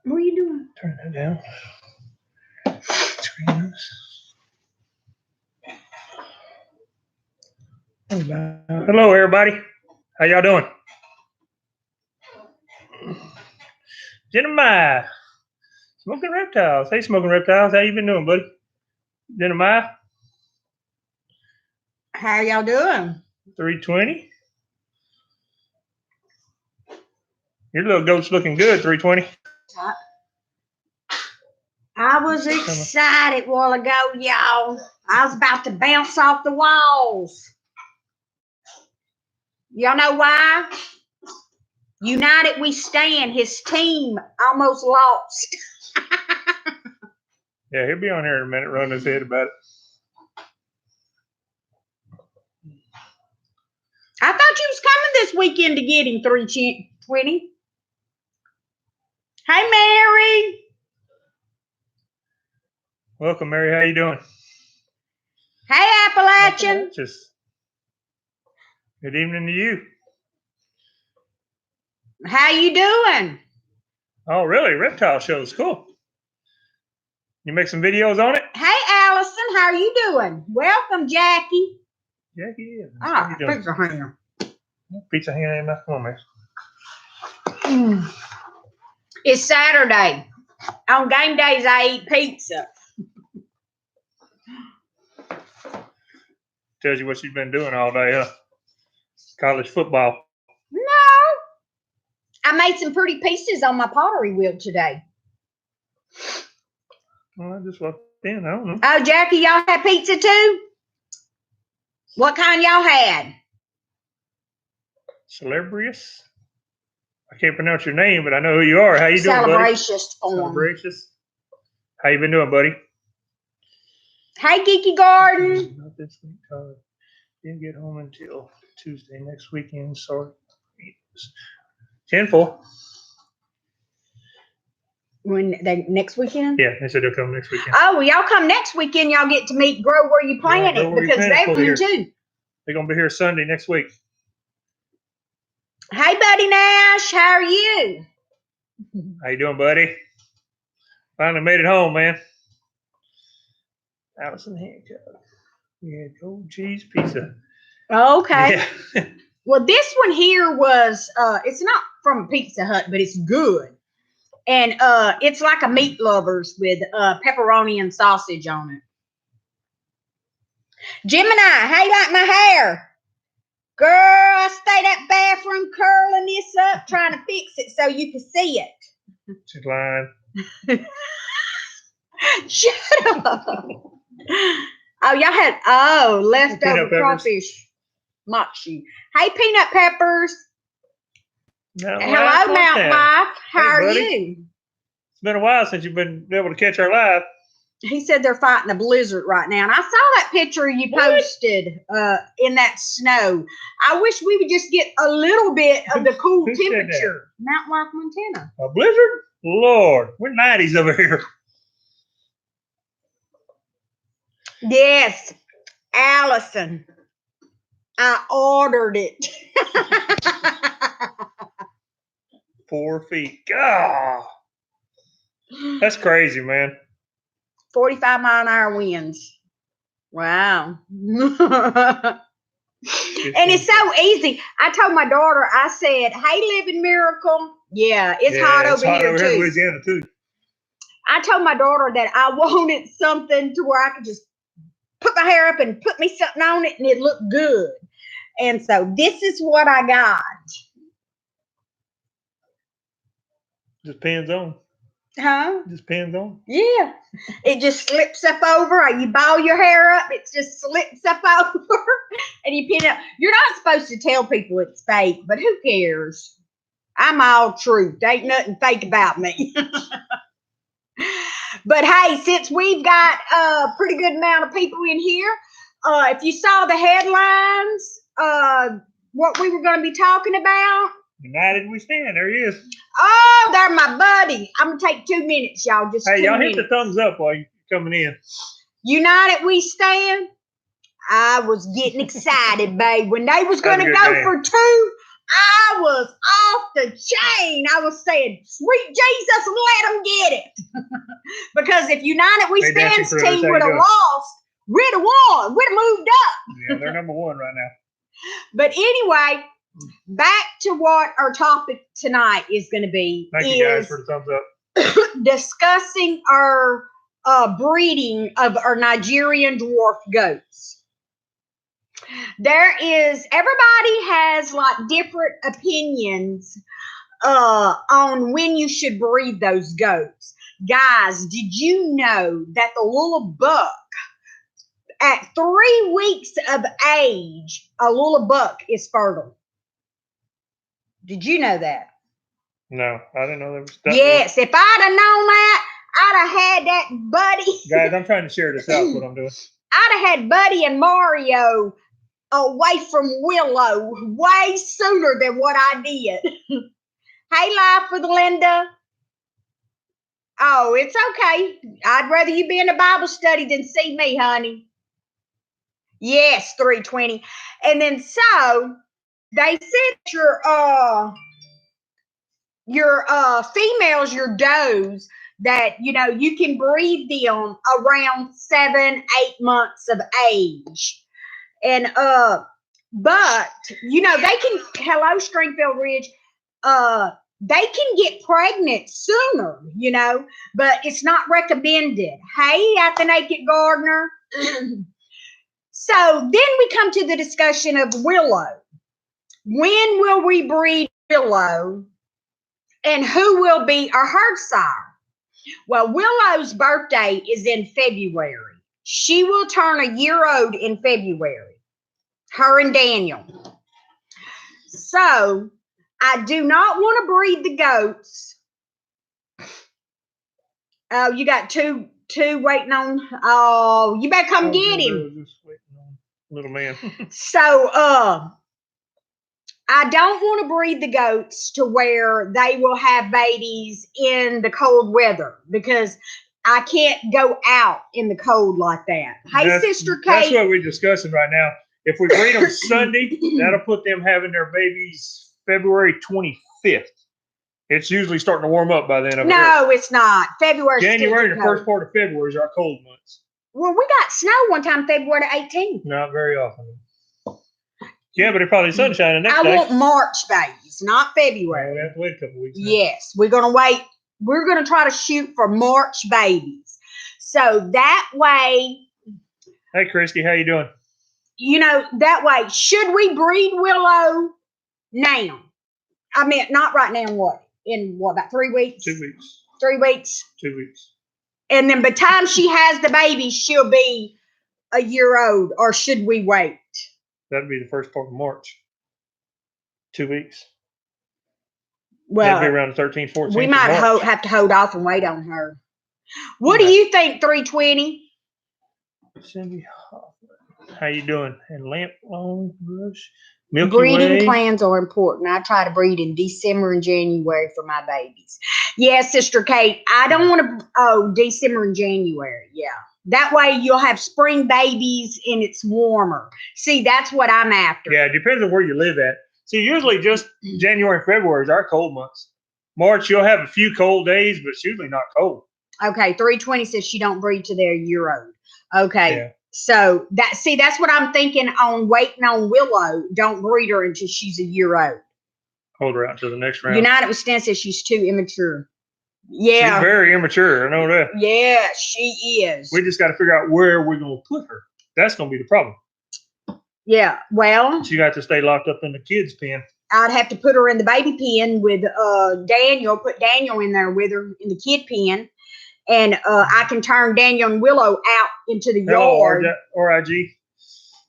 What are you doing? Turn that down. Screen this. Hello, everybody. How y'all doing? Jeremiah. Smoking Reptiles. Hey, Smoking Reptiles. How you been doing, buddy? Jeremiah. How y'all doing? 320. Your little goat's looking good, 320. I was excited a while ago, y'all. I was about to bounce off the walls. Y'all know why? United we stand. His team almost lost. Yeah, he'll be on here in a minute running his head about it. I thought you was coming this weekend to get him, 320. Hey, Mary. Welcome, Mary. How you doing? Hey, Appalachian. Good evening to you. How you doing? Oh, really? Reptile shows. Cool. You make some videos on it? Hey, Allison. How are you doing? Welcome, Jackie. Jackie, yeah. Ah, pizza hand. Pizza hand ain't nothing on there. It's Saturday. On game days, I eat pizza. Tells you what you've been doing all day, huh? College football. No. I made some pretty pieces on my pottery wheel today. Well, I just walked in. I don't know. Oh, Jackie, y'all had pizza too? What kind y'all had? Celebrious. I can't pronounce your name, but I know who you are. How you doing, buddy? Celebracious. How you been doing, buddy? Hey, Geeky Garden. Not this week, Todd. Didn't get home until Tuesday next weekend. Sorry. 10-4. Next weekend? Yeah, they said they'll come next weekend. Oh, well, y'all come next weekend. Y'all get to meet Grow Where You Plant It because they're coming too. They're going to be here Sunday next week. Hey, Buddy Nash. How are you? How you doing, buddy? Finally made it home, man. Allison Hancock. We had gold cheese pizza. Okay. Yeah. Well, this one here was, it's not from Pizza Hut, but it's good. And it's like a meat lovers with pepperoni and sausage on it. Gemini, how you like my hair? Girl, I stayed at bathroom curling this up, trying to fix it so you can see it. She's lying. Shut up. Oh, y'all had, leftover crawfish mochi. Hey, Peanut Peppers. Hello, Mount Life. How are you? It's been a while since you've been able to catch our live. He said they're fighting a blizzard right now. And I saw that picture you posted in that snow. I wish we would just get a little bit of the cool temperature. Mount Life, Montana. A blizzard? Lord, we're 90s over here. Yes, Allison. I ordered it. 4 feet. God. That's crazy, man. 45-mile-an-hour winds. Wow. And it's so easy. I told my daughter, I said, hey, Living Miracle. Yeah, it's hot over here, too. In Louisiana, too. I told my daughter that I wanted something to where I could just put my hair up and put me something on it and it looked good. And so this is what I got. Just pins on. Huh? Just pins on? Yeah. It just slips up over. You ball your hair up, it just slips up over and you pin it up. You're not supposed to tell people it's fake, but who cares? I'm all truth. Ain't nothing fake about me. But hey, since we've got a pretty good amount of people in here, if you saw the headlines, what we were going to be talking about. United we stand. There he is. Oh, they're my buddy. I'm going to take 2 minutes, y'all. Just hey, 2 y'all minutes. hit the thumbs up while you're coming in. United we stand. I was getting excited, babe. When they was going to go for 2, I I was off the chain. I was saying, sweet Jesus, let them get it. Because if United We Hey, Dancing Stand's Critters, team how would you have doing? lost, we'd have won. We'd have moved up. Yeah, they're number one right now. But anyway, back to what our topic tonight is going to be. Thank you guys for the thumbs up. Discussing our breeding of our Nigerian dwarf goats. Everybody has like different opinions on when you should breed those goats. Guys, did you know that the little buck at 3 weeks of age, a little buck is fertile? Did you know that? No, I didn't know there was that. Yes, if I'd have known that, I'd have had that Buddy. Guys, I'm trying to share this out, what I'm doing. I'd have had Buddy and Mario away from Willow way sooner than what I did. Hey, Life with Linda. Oh, it's okay. I'd rather you be in a Bible study than see me, honey. Yes, 320. And then so they said your females, your does, that you can breed them around 7-8 months of age. And but they can, hello Stringfield Ridge, they can get pregnant sooner, but it's not recommended. Hey, at the Naked Gardener. So then we come to the discussion of Willow. When will we breed Willow? And who will be our herd sire? Well, Willow's birthday is in February. She will turn a year old in February. Her and Daniel. So I do not want to breed the goats. Oh, you got two waiting on. Oh, you better come get him. Just waiting on little man. So I don't want to breed the goats to where they will have babies in the cold weather, because I can't go out in the cold like that. Hey, Sister Kate. That's what we're discussing right now. If we breed them Sunday, that'll put them having their babies February 25th. It's usually starting to warm up by then. No, it's not. February. January and the first part of February is our cold months. Well, we got snow one time, February 18th. Not very often. Yeah, but it's probably sunshining next day. I want March babies, not February. We have to wait a couple weeks. Yes, we're going to wait. We're going to try to shoot for March babies. So that way. Hey, Christy, how you doing? That way, should we breed Willow now? I mean, not right now. What? In what, about 3 weeks? 2 weeks. 3 weeks? 2 weeks. And then by the time she has the baby, she'll be a year old, or should we wait? That'd be the first part of March. 2 weeks. Well, that'd be around 13, 14. We might have to hold off and wait on her. What do you think, 320? Cindy, how you doing? And Lamp Long Rush. Milky Breeding Way. plans are important. I try to breed in December and January for my babies. Yes, Sister Kate. I don't want to. Oh, December and January. Yeah. That way you'll have spring babies and it's warmer. See, that's what I'm after. Yeah, it depends on where you live at. See, usually just January and February is our cold months. March, you'll have a few cold days, but it's usually not cold. Okay, 320 says she don't breed to their year old. Okay. Yeah. So that's what I'm thinking on waiting on Willow. Don't breed her until she's a year old. Hold her out to the next round. United with Stan says she's too immature. Yeah. She's very immature. I know that. Yeah, she is. We just got to figure out where we're going to put her. That's going to be the problem. Yeah, well. She got to stay locked up in the kids' pen. I'd have to put her in the baby pen with Daniel, put Daniel in there with her in the kid pen. And I can turn Daniel and Willow out into the yard. RIG.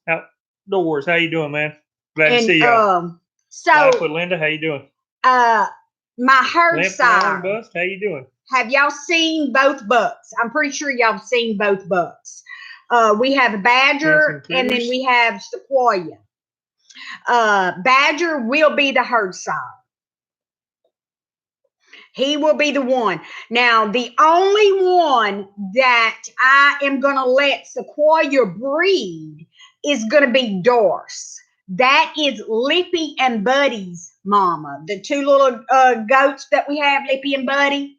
Outdoors. How you doing, man? Glad to see you. So with Linda, how you doing? My herd sire. Bust, how you doing? Have y'all seen both bucks? I'm pretty sure y'all have seen both bucks. We have a Badger and then we have Sequoia. Badger will be the herd sire. He will be the one. Now, the only one that I am going to let Sequoia breed is going to be Doris. That is Lippy and Buddy's mama. The two little goats that we have, Lippy and Buddy.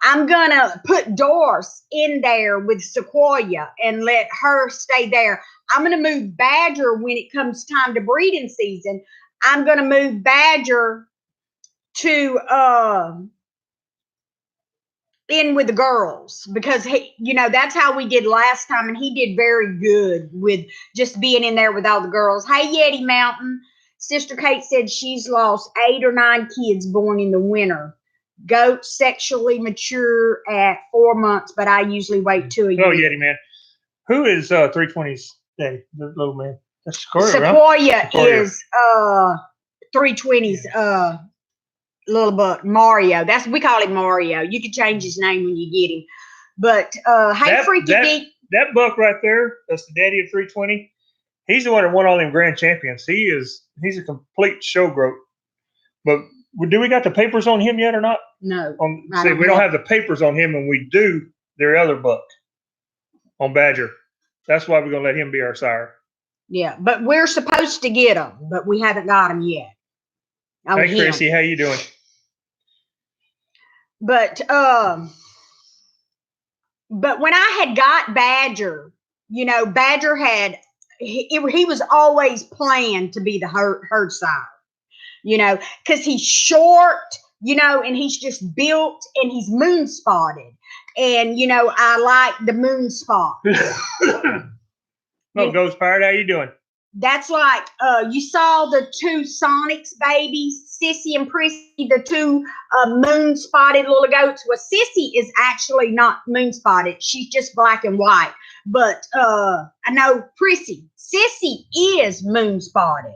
I'm gonna put Doris in there with Sequoia and let her stay there. I'm gonna move Badger when it comes time to breeding season. I'm gonna move Badger to in with the girls because he, that's how we did last time, and he did very good with just being in there with all the girls. Hey, Yeti Mountain. Sister Kate said she's lost 8 or 9 kids born in the winter. Goats sexually mature at 4 months, but I usually wait 2 years. Oh, Yeti man. Who is 320's daddy? The little man. That's Sequoia, right? Is 320's little buck, Mario. We call him Mario. You can change his name when you get him. But hey, Freaky Geek. That buck right there, that's the daddy of 320. He's the one that won all them grand champions. He's a complete show goat. But do we got the papers on him yet or not? No. We don't have the papers on him, and we do their other buck on Badger. That's why we're going to let him be our sire. Yeah, but we're supposed to get him, but we haven't got him yet. Hey, Chrissy, how you doing? But when I had got Badger, Badger had he was always planned to be the herd sire, because he's short, and he's just built and he's moon spotted, and I like the moon spot. Well, Ghost Pirate, how you doing? That's like you saw the 2 Sonics babies, Sissy and Prissy, the 2 moon spotted little goats. Well, Sissy is actually not moon spotted; she's just black and white. But I know Sissy is moon spotted.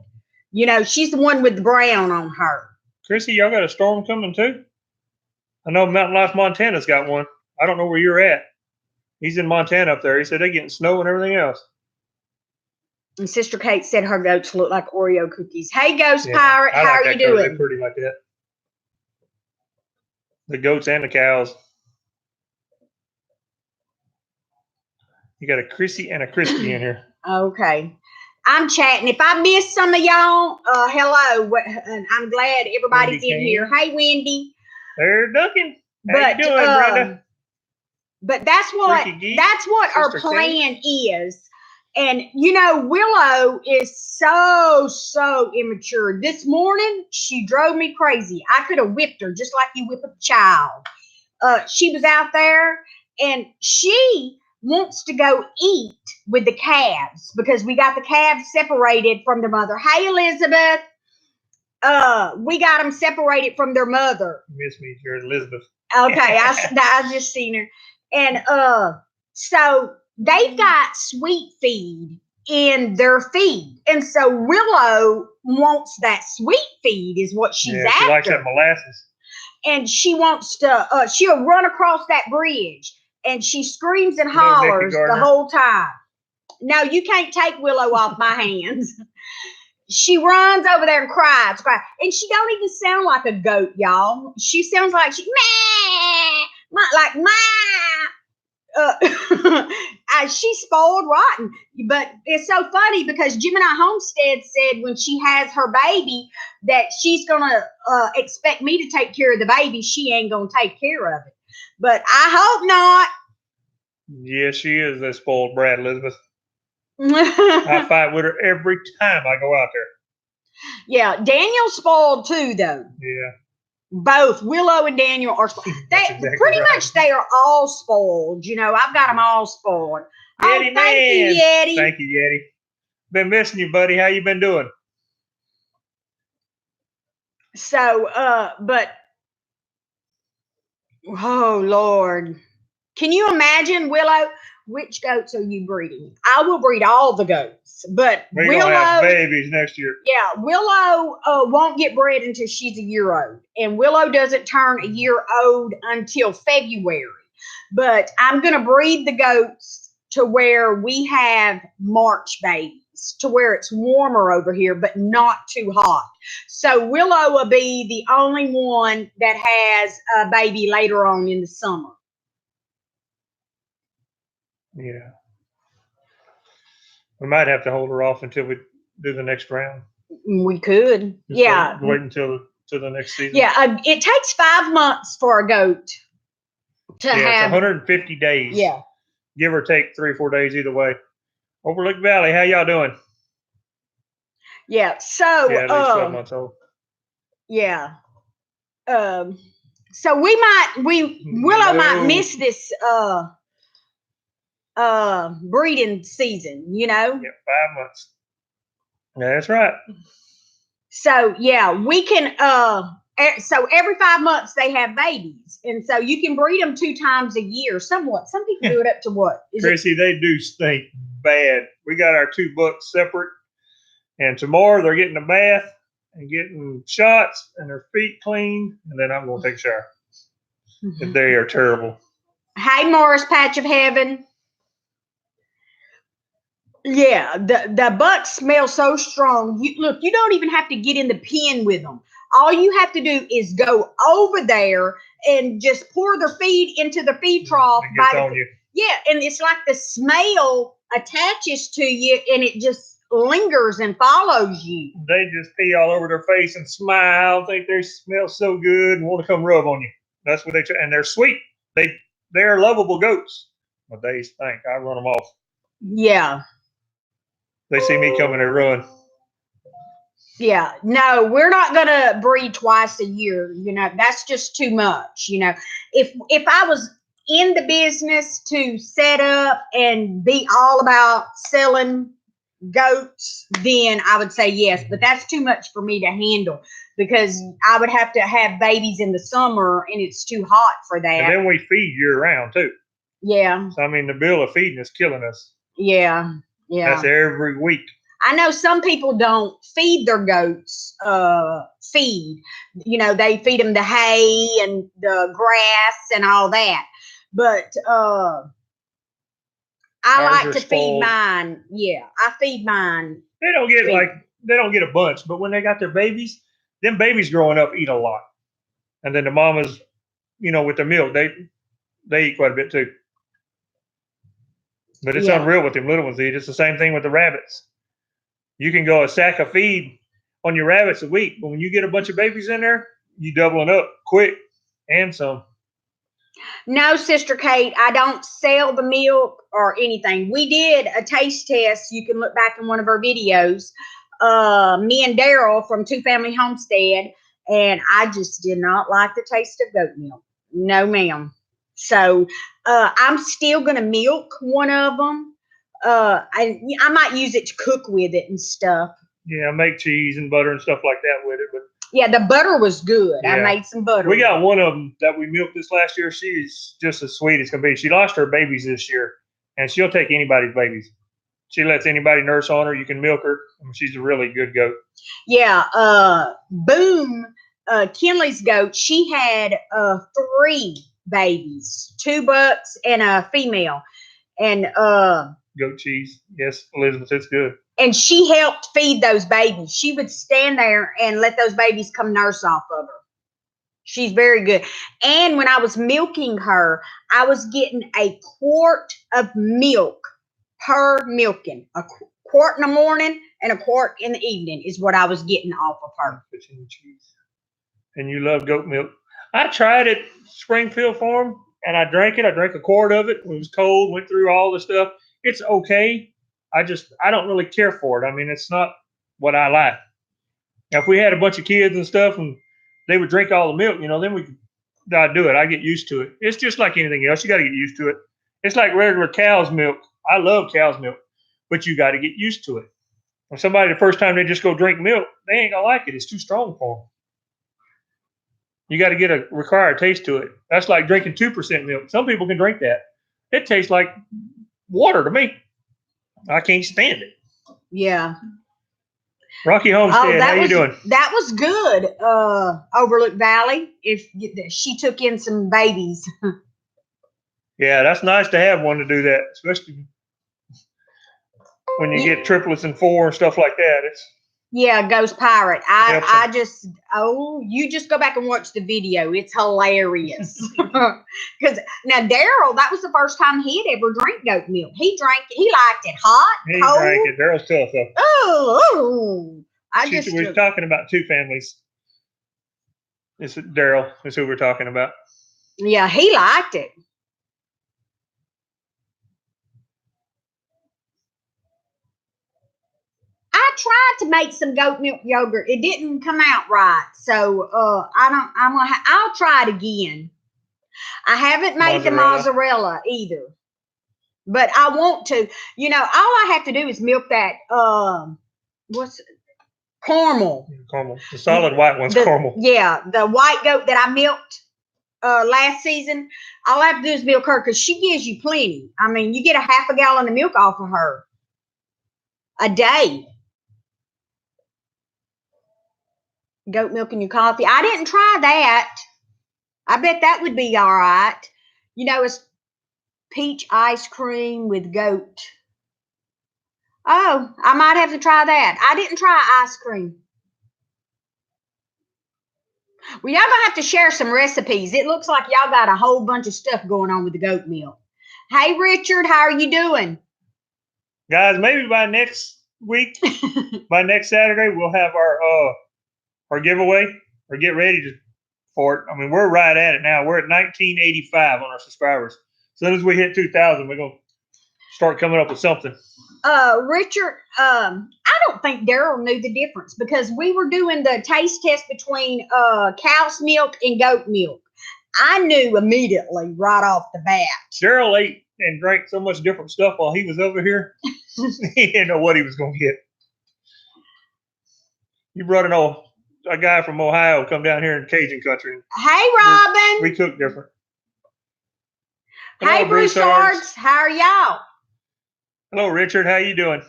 She's the one with the brown on her. Chrissy, y'all got a storm coming too? I know Mountain Life Montana's got one. I don't know where you're at. He's in Montana up there. He said they're getting snow and everything else. And Sister Kate said her goats look like Oreo cookies. Hey, Ghost Pirate, how are you doing? They're pretty like that. The goats and the cows. You got a Chrissy and a Crispy in here. Okay. I'm chatting. If I miss some of y'all, hello. I'm glad everybody's in here. Hey, Wendy. They're ducking. How you doing, Brenda? But that's what our plan is. And, Willow is so immature. This morning, she drove me crazy. I could have whipped her just like you whip a child. She was out there, and she wants to go eat with the calves because we got the calves separated from their mother. Hey, Elizabeth. We got them separated from their mother. You miss me, you're Elizabeth. Okay, I just seen her. And so they've got sweet feed in their feed. And so Willow wants that sweet feed is what she's after. She likes that molasses. And she wants to, she'll run across that bridge and she screams and hollers the whole time. No, you can't take Willow off my hands. She runs over there and cries. And she don't even sound like a goat, y'all. She sounds like she's spoiled rotten. But it's so funny because Gemini Homestead said when she has her baby that she's going to expect me to take care of the baby. She ain't going to take care of it. But I hope not. Yeah, she is a spoiled brat, Elizabeth. I fight with her every time I go out there. Yeah, Daniel's spoiled too, though. Yeah. Both Willow and Daniel are spoiled. Pretty much they are all spoiled. I've got them all spoiled. Yeti thank you, Yeti. Thank you, Yeti. Been missing you, buddy. How you been doing? So, but oh Lord, can you imagine, Willow? Which goats are you breeding? I will breed all the goats, but Willow gonna have babies next year. Yeah, Willow won't get bred until she's a year old, and Willow doesn't turn a year old until February. But I'm going to breed the goats to where we have March babies, to where it's warmer over here, but not too hot. So Willow will be the only one that has a baby later on in the summer. Yeah. We might have to hold her off until we do the next round? We could. Just Yeah. Wait until the next season. Yeah. It takes 5 months for a goat to Yeah, it's have. 150 days. Yeah. Give or take 3 or 4 days either way. Overlook Valley, how y'all doing? Yeah. So. Yeah, at least 12 months old. Yeah. So Willow might miss this breeding season, you know. Yeah, 5 months. Yeah, that's right. So yeah, we can so every 5 months they have babies, and so you can breed them 2 times a year. Somewhat. Some people do it up to what? Chrissy, they do stink bad. We got our 2 bucks separate, and tomorrow they're getting a bath and getting shots and their feet cleaned, and then I'm going to take a shower. They are terrible. Hey, Morris, Patch of Heaven. Yeah, the bucks smell so strong. You don't even have to get in the pen with them. All you have to do is go over there and just pour their feed into the feed trough. It gets on you. Yeah, and it's like the smell attaches to you, and it just lingers and follows you. They just pee all over their face and smile, think they smell so good, and want to come rub on you. That's what they and they're sweet. They're lovable goats, but they stink. I run them off. Yeah. They see me coming, they run. Yeah, no, we're not gonna breed twice a year. You know, that's just too much. You know, if I was in the business to set up and be all about selling goats, then I would say yes. But that's too much for me to handle because I would have to have babies in the summer, and it's too hot for that. And then we feed year round too. Yeah. So I mean, the bill of feeding is killing us. Yeah. Yeah. That's every week. I know some people don't feed their goats feed. You know, they feed them the hay and the grass and all that. But I like to feed mine. Yeah, I feed mine. They don't get a bunch, but when they got their babies, them babies growing up eat a lot. And then the mamas, you know, with the milk, they eat quite a bit too. But it's unreal what them little ones eat. It's the same thing with the rabbits. You can go a sack of feed on your rabbits a week, but when you get a bunch of babies in there, you doubling up quick and some. No, Sister Kate, I don't sell the milk or anything. We did a taste test. You can look back in one of our videos. Me and Daryl from Two Family Homestead, and I just did not like the taste of goat milk. No, ma'am. So I'm still going to milk one of them. I might use it to cook with it and stuff. Yeah, make cheese and butter and stuff like that with it. But yeah, the butter was good. Yeah. I made some butter. We got one of them that we milked this last year. She's just as sweet as can be. She lost her babies this year, and she'll take anybody's babies. She lets anybody nurse on her. You can milk her. She's a really good goat. Yeah. Boom. Kinley's goat. She had 3 babies, 2 bucks and a female, and goat cheese. Yes, Elizabeth, it's good. And she helped feed those babies. She would stand there and let those babies come nurse off of her. She's very good. And when I was milking her, I was getting a quart of milk per milking. A quart in the morning and a quart in the evening is what I was getting off of her. And you love goat milk. I tried it Springfield Farm, and I drank it. I drank a quart of it. It was cold, went through all the stuff. It's okay. I don't really care for it. I mean, it's not what I like. Now, if we had a bunch of kids and stuff and they would drink all the milk, you know, then I'd do it. I get used to it. It's just like anything else. You got to get used to it. It's like regular cow's milk. I love cow's milk, but you got to get used to it. If somebody, the first time they just go drink milk, they ain't going to like it. It's too strong for them. You got to get a required taste to it. That's like drinking 2% milk. Some people can drink that. It tastes like water to me. I can't stand it. Yeah. Rocky Homestead, how you doing? That was good. Overlook Valley. If she took in some babies. Yeah, that's nice to have one to do that, especially when you get triplets and 4 and stuff like that. Yeah, Ghost Pirate. Helps I him. just you just go back and watch the video. It's hilarious. Because now Daryl, that was the first time he had ever drank goat milk. He drank it. He liked it hot, He cold. drank it. Daryl's tough though. Oh, I just We're talking about two families. This is Daryl. Is who we're talking about. yeah, he liked it. I tried to make some goat milk yogurt. It didn't come out right, so I don't. I'll try it again. I haven't made the mozzarella either, but I want to. You know, all I have to do is milk that. What's caramel? Caramel. The solid white one's caramel. Yeah, the white goat that I milked last season. All I have to do is milk her because she gives you plenty. I mean, you get a half a gallon of milk off of her a day. Goat milk in your coffee. I didn't try that. I bet that would be all right. You know, it's peach ice cream with goat. Oh, I might have to try that. I didn't try ice cream. Well, y'all gonna have to share some recipes. It looks like y'all got a whole bunch of stuff going on with the goat milk. Hey, Richard, how are you doing? Guys, maybe by next week, by next Saturday, we'll have our giveaway or get ready for it. I mean, we're right at it now. We're at 1985 on our subscribers. As soon as we hit 2,000, we're gonna start coming up with something. Richard, I don't think Daryl knew the difference because we were doing the taste test between cow's milk and goat milk. I knew immediately right off the bat. Daryl ate and drank so much different stuff while he was over here. He didn't know what he was going to get. You brought a guy from Ohio come down here in Cajun country. Hey, Robin. We cook different. Hello, hey, Broussards. How are y'all? Hello, Richard. How you doing?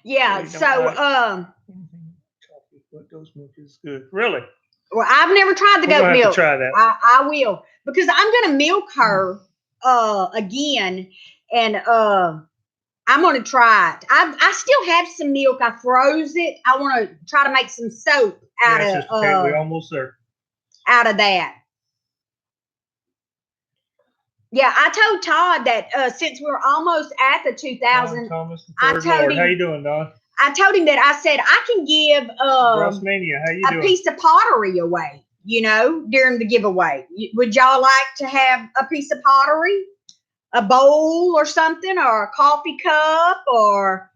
Yeah, so what goat milk is good. Really? Well, I've never tried the goat milk. Have to try that. I will because I'm gonna milk her again, and I'm gonna try it. I still have some milk. I froze it. I want to try to make some soap out of. We almost there. Out of that. Yeah, I told Todd that since we're almost at the 2,000, I told him. How you doing, Don? I told him that I said I can give Rossmania, how you a doing? piece of pottery away, you know, during the giveaway. Would y'all like to have a piece of pottery, a bowl or something, or a coffee cup, or?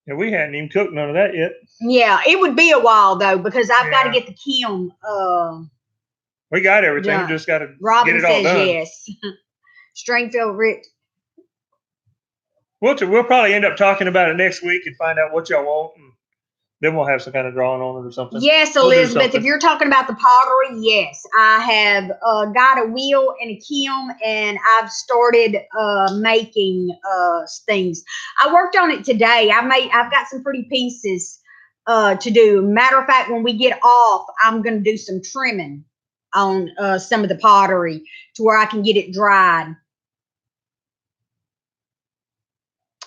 Yeah, we hadn't even cooked none of that yet. Yeah, it would be a while though because I've got to get the kiln. We got everything. We just got to get it all done. Yes. Stringfield Rich. We'll probably end up talking about it next week and find out what y'all want, and then we'll have some kind of drawing on it or something. Yes, Elizabeth, if you're talking about the pottery, yes. I have got a wheel and a kiln, and I've started making things. I worked on it today. I've got some pretty pieces to do. Matter of fact, when we get off, I'm going to do some trimming on some of the pottery to where I can get it dried.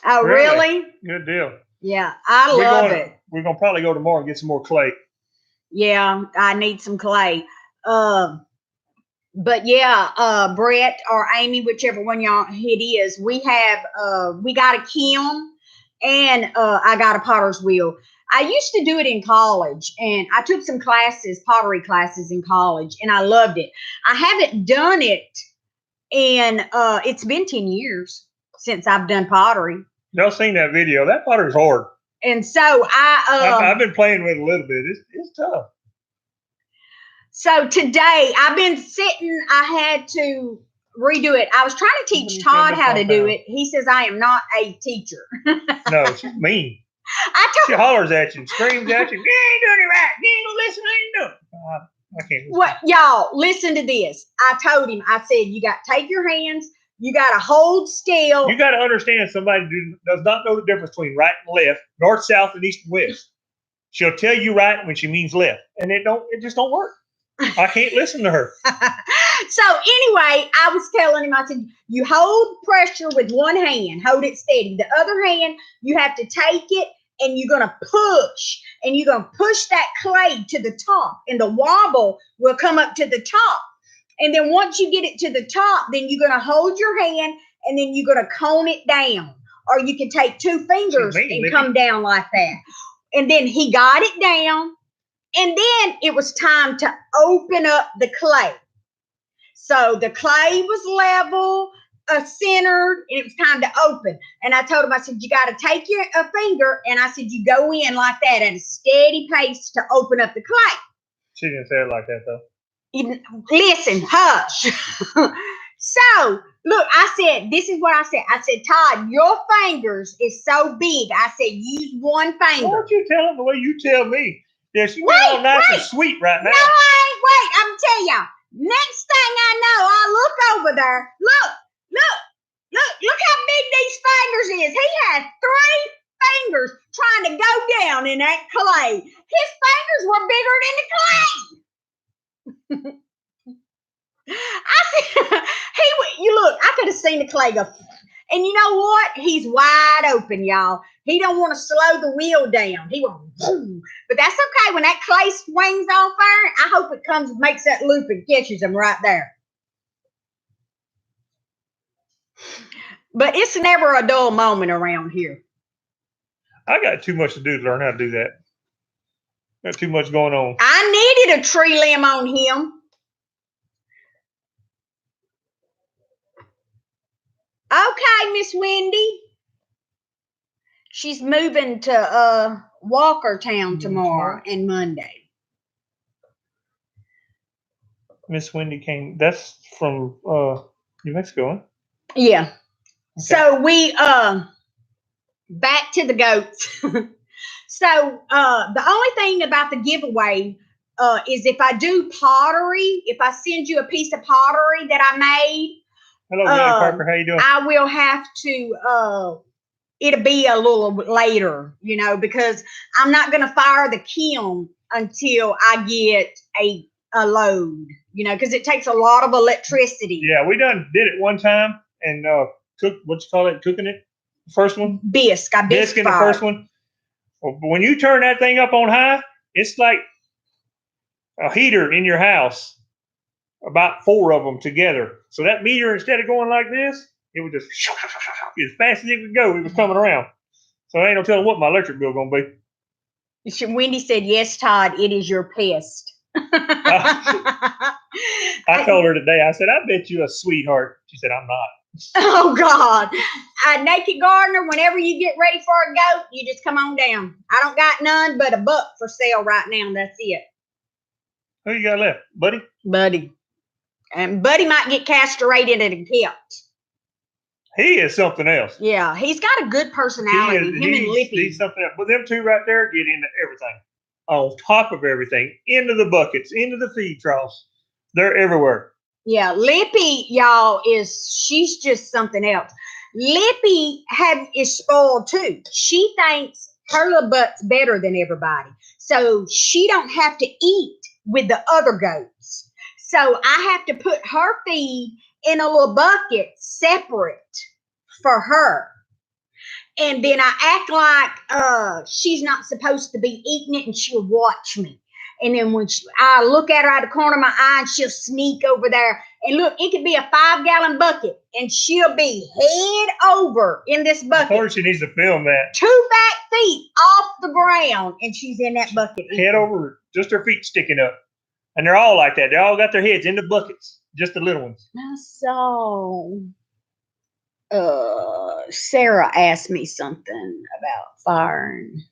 Oh, really? Good deal. Yeah, I love it. We're going to probably go tomorrow and get some more clay. Yeah, I need some clay. But yeah, Brett or Amy, whichever one y'all it is, we got a kiln and I got a potter's wheel. I used to do it in college, and I took some pottery classes in college, and I loved it. I haven't done it in, it's been 10 years since I've done pottery. Y'all seen that video? That pottery's hard. And so I've been playing with it a little bit. It's tough. So today I've been sitting, I had to redo it. I was trying to teach Todd how to do it. He says I am not a teacher. No, she's mean. She hollers at you, screams at you. You ain't doing it right. You ain't gonna listen. I ain't doing it. I can't. What, y'all? Listen to this. I told him. I said, you got to take your hands. You got to hold still. You got to understand somebody does not know the difference between right and left, north, south, and east and west. She'll tell you right when she means left, and it just don't work. I can't listen to her. So anyway, I was telling him, I said, you hold pressure with one hand, hold it steady. The other hand, you have to take it and you're going to push, and you're going to push that clay to the top, and the wobble will come up to the top. And then once you get it to the top, then you're going to hold your hand, and then you're going to cone it down. Or you can take 2 fingers and come down like that. And then he got it down. And then it was time to open up the clay. So the clay was level, centered, and it was time to open. And I told him, I said, you got to take your finger, and I said, you go in like that at a steady pace to open up the clay. She didn't say it like that, though. Listen, hush. So, look, I said, this is what I said. I said, Todd, your fingers is so big. I said, use one finger. Why don't you tell him the way you tell me? Yeah, she's all nice and sweet right now. No, I ain't. Wait, I'm telling y'all. Next thing I know, I look over there. Look how big these fingers is. He has 3 fingers trying to go down in that clay. His fingers were bigger than the clay. I said, you look, I could have seen the clay go. And you know what? He's wide open, y'all. He don't want to slow the wheel down. He will, but that's okay. When that clay swings on fire, I hope it comes, makes that loop and catches him right there. But it's never a dull moment around here. I got too much to do to learn how to do that. Got too much going on. I needed a tree limb on him. Okay, Miss Wendy. She's moving to Walkertown tomorrow and Monday. Miss Wendy came. That's from New Mexico, huh? Yeah. Okay. So we back to the goats. So the only thing about the giveaway is if I do pottery, if I send you a piece of pottery that I made. Hello, Billy Parker. How you doing? I will have to, it'll be a little later, because I'm not going to fire the kiln until I get a load, because it takes a lot of electricity. Yeah, we did it one time and cooking it? The first one? Bisque in the first one. Well, when you turn that thing up on high, it's like a heater in your house. About 4 of them together. So that meter, instead of going like this, it would just as fast as it could go, it was coming around. So I ain't no telling what my electric bill gonna be. Wendy said, "Yes, Todd, it is your pest." I told her today. I said, "I bet you a sweetheart." She said, "I'm not." Oh God, Naked Gardener. Whenever you get ready for a goat, you just come on down. I don't got none but a buck for sale right now. That's it. Who you got left, Buddy. And Buddy might get castrated and kept. He is something else. Yeah, he's got a good personality. Him and Lippy. He's something else. But them 2 right there get into everything. On top of everything, into the buckets, into the feed troughs. They're everywhere. Yeah, Lippy, y'all, she's just something else. Lippy is spoiled too. She thinks her little butt's better than everybody. So she don't have to eat with the other goats. So I have to put her feed in a little bucket separate for her. And then I act like she's not supposed to be eating it, and she'll watch me. And then when I look at her out of the corner of my eye, and she'll sneak over there. And look, it could be a 5-gallon bucket, and she'll be head over in this bucket. Of course, she needs to film that. 2 back feet off the ground, and she's in that bucket. Head over, just her feet sticking up. And they're all like that. They all got their heads in the buckets, just the little ones. I saw Sarah asked me something about firing.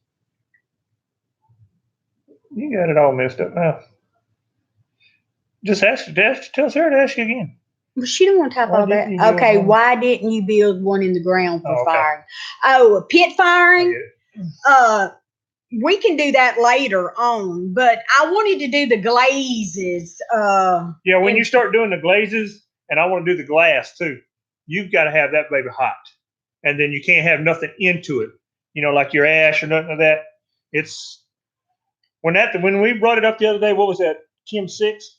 You got it all messed up now. Just tell Sarah to ask you again. Well, she don't want to type all that. Okay, why didn't you build one in the ground for firing? Oh, pit firing? We can do that later on, but I wanted to do the glazes. When you start doing the glazes, and I want to do the glass too, you've got to have that baby hot. And then you can't have nothing into it, like your ash or nothing of that. It's when we brought it up the other day, what was that? Cone 6?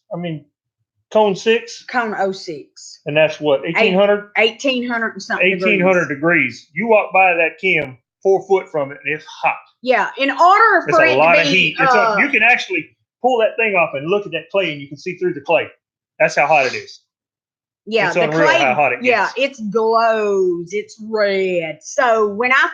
Cone 06. And that's what, 1800? 1800 and something 1800 degrees. You walk by that Kim, 4 foot from it, and it's hot. Yeah, in order It's for a it lot to of be, heat. You can actually pull that thing off and look at that clay, and you can see through the clay. That's how hot it is. yeah, It's the unreal clay, how hot it yeah, gets. it glows. It's red. So when I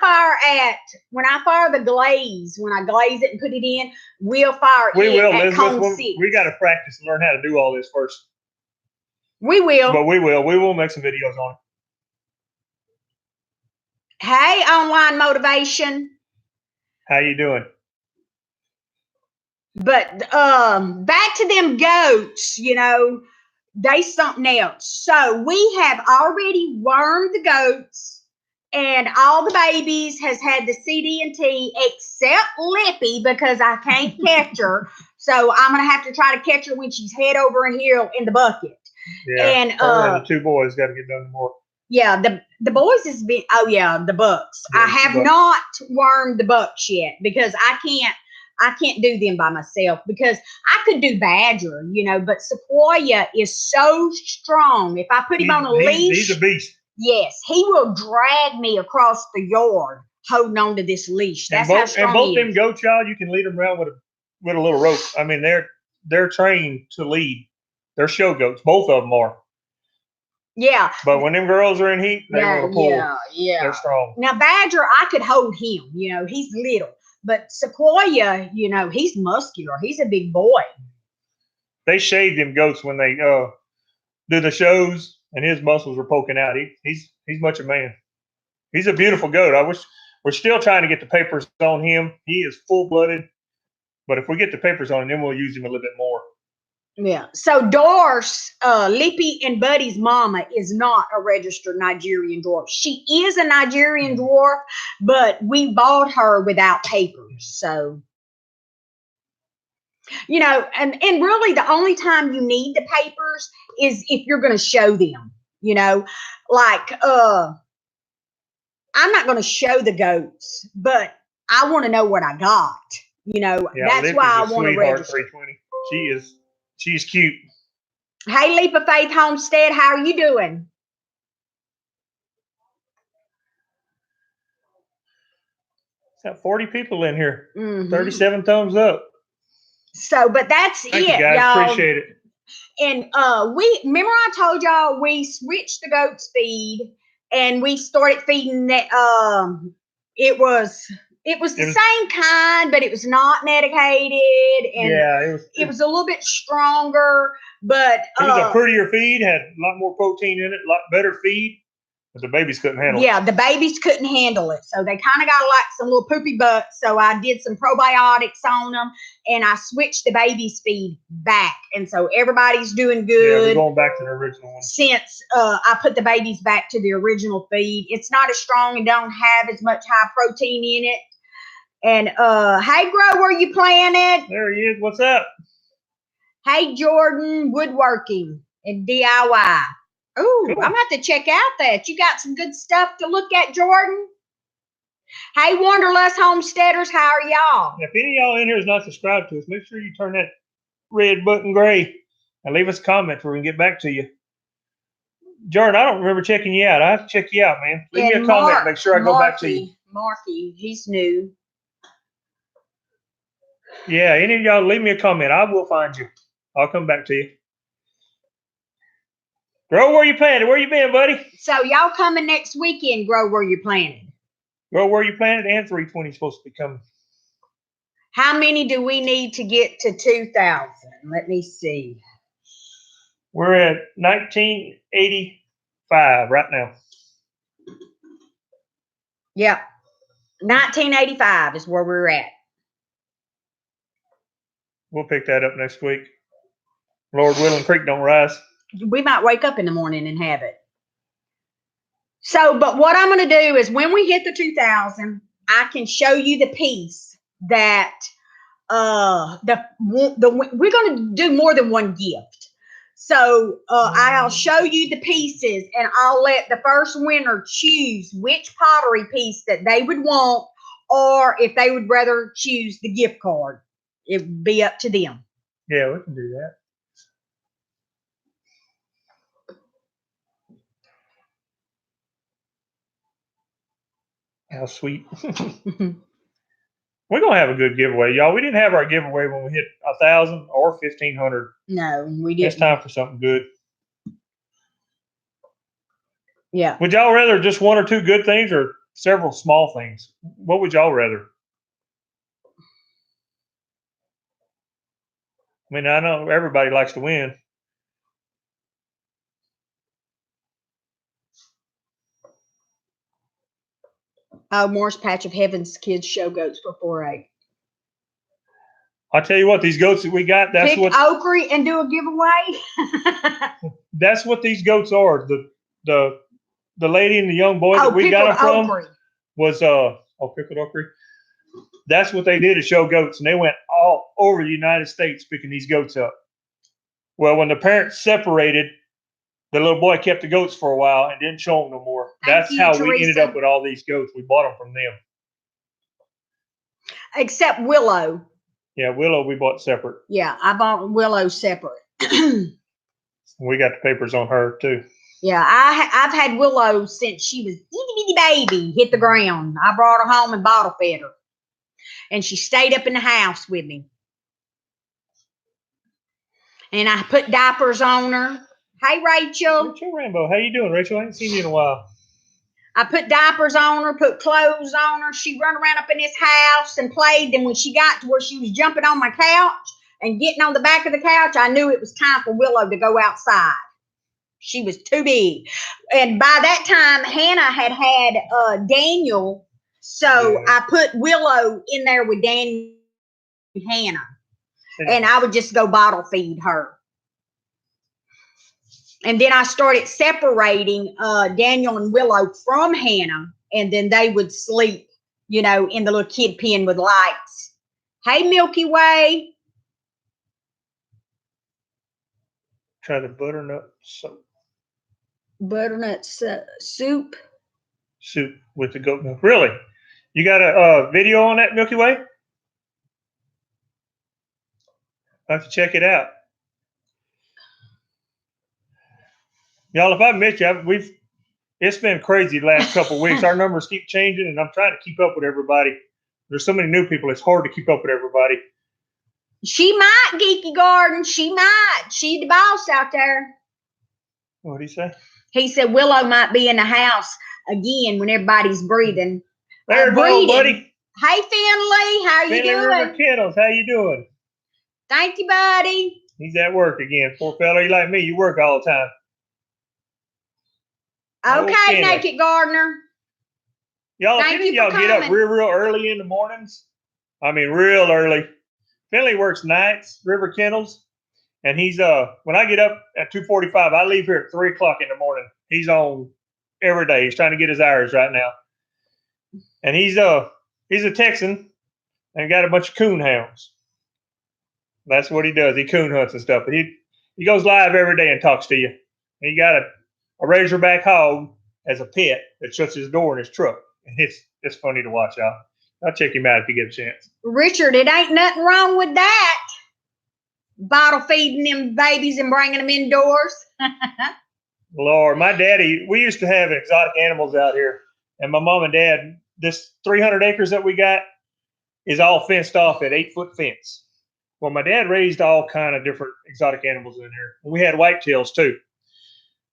fire the glaze, when I glaze it and put it in, we'll fire We it will, at Elizabeth. cone 6. We got to practice and learn how to do all this first. We will. But we will. We will make some videos on it. Hey, online motivation. How you doing? But back to them goats, they something else. So we have already wormed the goats, and all the babies has had the CD&T except Lippy because I can't catch her. So I'm gonna have to try to catch her when she's head over heel in the bucket. Yeah. And her and the 2 boys got to get done more. yeah, the boys has been the bucks. Yeah, I have not wormed the bucks yet because I can't do them by myself because I could do Badger, but Sequoia is so strong. If I put him on a leash, he's a beast. Yes, he will drag me across the yard holding on to this leash. That's how strong both he them is. goat child, you can lead them around with a little rope. I mean, they're trained to lead. They're show goats. Both of them are. Yeah. But when them girls are in heat, they want to pull. Yeah. They're strong. Now Badger, I could hold him. He's little. But Sequoia, he's muscular. He's a big boy. They shave them goats when they do the shows, and his muscles are poking out. He's much a man. He's a beautiful goat. I wish we're still trying to get the papers on him. He is full blooded, but if we get the papers on him, then we'll use him a little bit more. Yeah. So Doris, Lippy and Buddy's mama is not a registered Nigerian dwarf. She is a Nigerian dwarf, but we bought her without papers. So, and really the only time you need the papers is if you're going to show them, like, I'm not going to show the goats, but I want to know what I got. Yeah, that's Lippy's why I a want to sweetheart, register. 320. She's cute. Hey, Leap of Faith Homestead, how are you doing? Got 40 people in here. Mm-hmm. 37 thumbs up. So, but that's Thank it, you guys. y'all. Appreciate it. And we remember I told y'all we switched the goats feed and we started feeding that. It was the same kind, but it was not medicated, and yeah, it was a little bit stronger. But it was a prettier feed, had a lot more protein in it, a lot better feed. But the babies couldn't handle it. Yeah, the babies couldn't handle it. So they kind of got like some little poopy butts. So I did some probiotics on them and I switched the baby's feed back. And so everybody's doing good. Yeah, we're going back to the original one. Since I put the babies back to the original feed. It's not as strong and don't have as much high protein in it. And hey, Grow, where you planted? There he is. What's up? Hey, Jordan, woodworking and DIY. Ooh, cool. I'm going to have to check out that. You got some good stuff to look at, Jordan. Hey, Wanderlust Homesteaders, how are y'all? If any of y'all in here is not subscribed to us, make sure you turn that red button gray and leave us a comment where we can get back to you. Jordan, I don't remember checking you out. I have to check you out, man. Leave me a comment. Make sure I go back to you. Marky, he's new. Yeah, any of y'all leave me a comment. I will find you. I'll come back to you. Grow Where You Planted. Where you been, buddy? So y'all coming next weekend, Grow Where You Planted. Grow Where You Planted and 320 is supposed to be coming. How many do we need to get to 2,000? Let me see. We're at 1985 right now. Yep. 1985 is where we're at. We'll pick that up next week. Lord willing, creek don't rise. We might wake up in the morning and have it. So, but what I'm going to do is when we hit the 2,000, I can show you the piece that we're going to do more than one gift. So I'll show you the pieces and I'll let the first winner choose which pottery piece that they would want, or if they would rather choose the gift card. It would be up to them. Yeah, we can do that. How sweet. We're gonna have a good giveaway, y'all. We didn't have our giveaway when we hit 1,000 or 1,500. No, we It's didn't. time for something good. Yeah. Would y'all rather just one or two good things or several small things? What would y'all rather? I mean, I know everybody likes to win. Oh, Morris Patch of Heaven's kids show goats for 4-8. I'll tell you what, these goats that we got, that's Pick what Oakley and do a giveaway. that's what these goats are. The lady and the young boy that we Pickled got them from Oakley. was pickled okra. That's what they did to show goats, and they went all over the United States picking these goats up. Well, when the parents separated, the little boy kept the goats for a while and didn't show them no more. That's you, how Teresa. we ended up with all these goats. We bought them from them. Except Willow. Yeah, Willow we bought separate. Yeah, I bought Willow separate. We got the papers on her too. Yeah, I've had Willow since she was itty bitty baby, hit the ground. I brought her home and bottle fed her. And she stayed up in the house with me. And I put diapers on her. Hey, Rachel. Rachel Rambo, how you doing, Rachel? I ain't seen you in a while. I put diapers on her, put clothes on her. She run around up in this house and played. And when she got to where she was jumping on my couch and getting on the back of the couch, I knew it was time for Willow to go outside. She was too big. And by that time, Hannah had Daniel. So Yeah. I put Willow in there with Daniel and Hannah. And I would just go bottle feed her. And then I started separating Daniel and Willow from Hannah. And then they would sleep, in the little kid pen with lights. Hey, Milky Way. Try the butternut soap. Butternut soup. Soup with the goat milk. Really? You got a video on that, Milky Way? I have to check it out. Y'all, if I missed you, it's been crazy the last couple of weeks. Our numbers keep changing, and I'm trying to keep up with everybody. There's so many new people, it's hard to keep up with everybody. She might, Geeky Garden. She might. She's the boss out there. What did he say? He said Willow might be in the house again when everybody's breathing. There you go, buddy. Hey, Finley. How you Finley doing? River Kennels, how you doing? Thank you, buddy. He's at work again. Poor fella, you like me, you work all the time. Okay, Naked Gardener. Y'all, if any of y'all get up real early in the mornings, I mean real early. Finley works nights, River Kennels, and he's when I get up at 2:45, I leave here at 3 o'clock in the morning. He's on every day. He's trying to get his hours right now. And he's a Texan and got a bunch of coon hounds. That's what he does. He coon hunts and stuff. But he goes live every day and talks to you. And he got a Razorback hog as a pet that shuts his door in his truck. And it's funny to watch, y'all. I'll check him out if you get a chance. Richard, it ain't nothing wrong with that. Bottle feeding them babies and bringing them indoors. Lord, my daddy, we used to have exotic animals out here. And my mom and dad, this 300 acres that we got is all fenced off at 8-foot fence. Well, my dad raised all kind of different exotic animals in there. And we had whitetails too.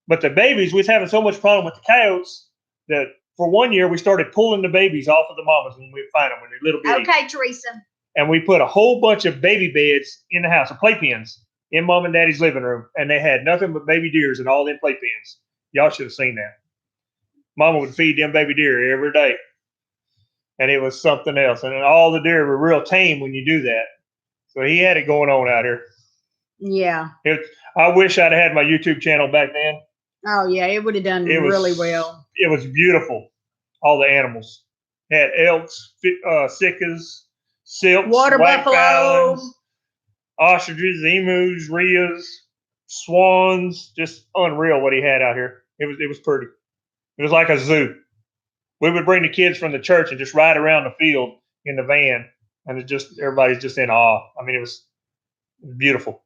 But the babies, we was having so much problem with the coyotes that for 1 year we started pulling the babies off of the mamas when we find them when they're little bitty. Okay, Teresa. And we put a whole bunch of baby beds in the house, or playpens, in mom and daddy's living room. And they had nothing but baby deers in all them playpens. Y'all should have seen that. Mama would feed them baby deer every day. And it was something else. And all the deer were real tame when you do that. So he had it going on out here. Yeah. I wish I'd had my YouTube channel back then. Oh, yeah. It would have done really well. It was beautiful. All the animals. Had elks, siccas, silks, water white buffalo, fowlings, ostriches, emus, rheas, swans. Just unreal what he had out here. It was pretty. It was like a zoo. We would bring the kids from the church and just ride around the field in the van, and everybody's just in awe. I mean, it was beautiful.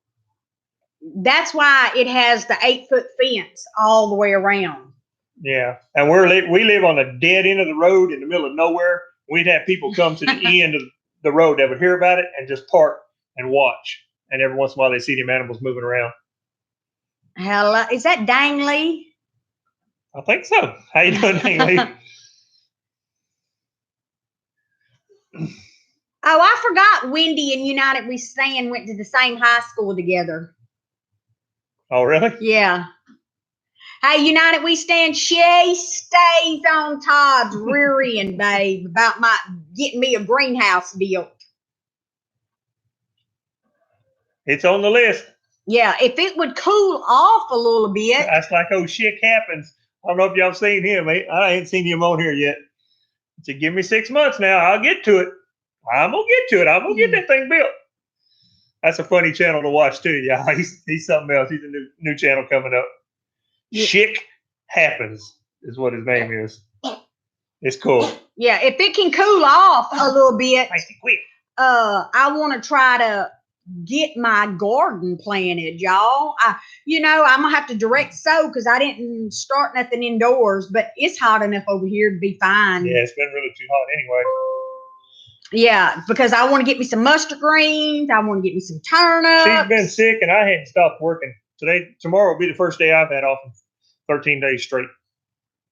That's why it has the 8-foot fence all the way around. Yeah, and we live on a dead end of the road in the middle of nowhere. We'd have people come to the end of the road that would hear about it and just park and watch. And every once in a while, they see them animals moving around. Hello, is that Dang Lee? I think so. How you doing, Dang Lee? Oh, I forgot Wendy and United We Stand went to the same high school together. Oh, really? Yeah. Hey, United We Stand, she stays on Todd's rear end, babe, about my getting me a greenhouse built. It's on the list. Yeah, if it would cool off a little bit. That's like old shit happens. I don't know if y'all seen him. I ain't seen him on here yet. So give me 6 months now. I'll get to it. I'm gonna get to it. I'm gonna get that thing built. That's a funny channel to watch too, y'all. He's something else. He's a new channel coming up. Yeah. Chick Happens is what his name is. It's cool. Yeah, if it can cool off a little bit, quick. I want to try to get my garden planted, y'all. I'm gonna have to direct sow because I didn't start nothing indoors, but it's hot enough over here to be fine. Yeah, it's been really too hot anyway. Yeah, because I want to get me some mustard greens. I want to get me some turnips. She's been sick, and I hadn't stopped working. Tomorrow will be the first day I've had off in 13 days straight.